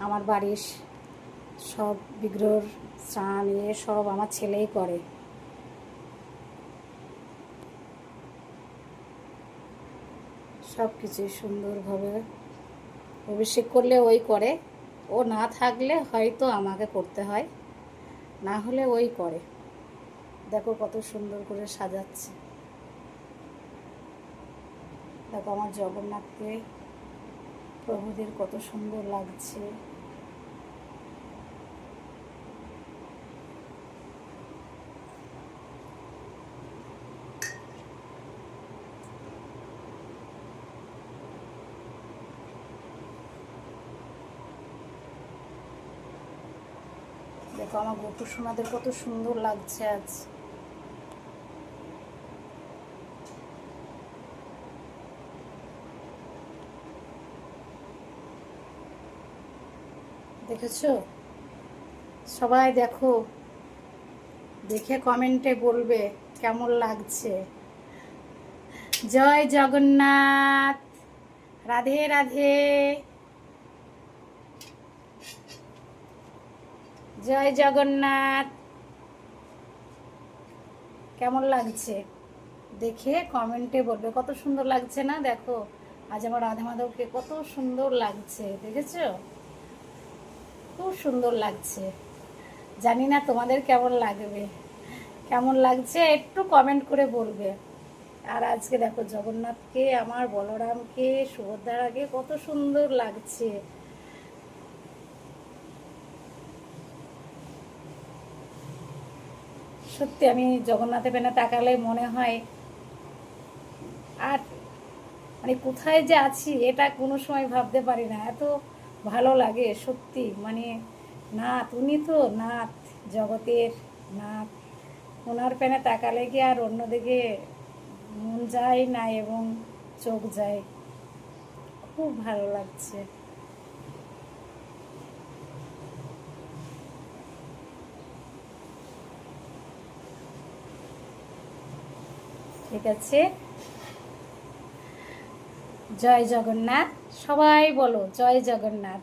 আমার বাড়ির সব বিগ্রহর স্নান সব আমার ছেলেই করে। সব কিছুই সুন্দরভাবে অভিষেক করলে ওই করে, ও না থাকলে হয়তো আমাকে করতে হয়, না হলে ওই করে। দেখো কত সুন্দর করে সাজাচ্ছে। দেখো আমার জগন্নাথকে প্রভুদের কত সুন্দর লাগছে। দেখো আমার গোপু সোনাদের কত সুন্দর লাগছে আজ। দেখেছো? সবাই দেখো, দেখে কমেন্টে বলবে কেমন লাগছে। জয় জগন্নাথ, রাধে রাধে, জয় জগন্নাথ। কেমন লাগছে দেখে কমেন্টে বলবে। কত সুন্দর লাগছে না? দেখো আজ আমার রাধা মাধবকে কত সুন্দর লাগছে, দেখেছো? খুব সুন্দর লাগছে। জানি না তোমাদের কেমন লাগবে, কেমন লাগছে একটু কমেন্ট করে বলবে। আর আজকে দেখো জগন্নাথকে, আমার বলরামকে, সুভদ্রাকে কত সুন্দর লাগছে। সত্যি আমি জগন্নাথের পেনে তাকালে মনে হয় আর মানে কোথায় যে আছি এটা কোনো সময় ভাবতে পারি না, এত ভালো লাগে সত্যি। মানে নাথ, উনি তো নাথ, জগতের নাথ। ওনার পেনে তাকালে কি আর অন্যদিকে মন যায় না এবং চোখ যায়। খুব ভালো লাগছে। ঠিক আছে, জয় জগন্নাথ। সবাই বলো জয় জগন্নাথ।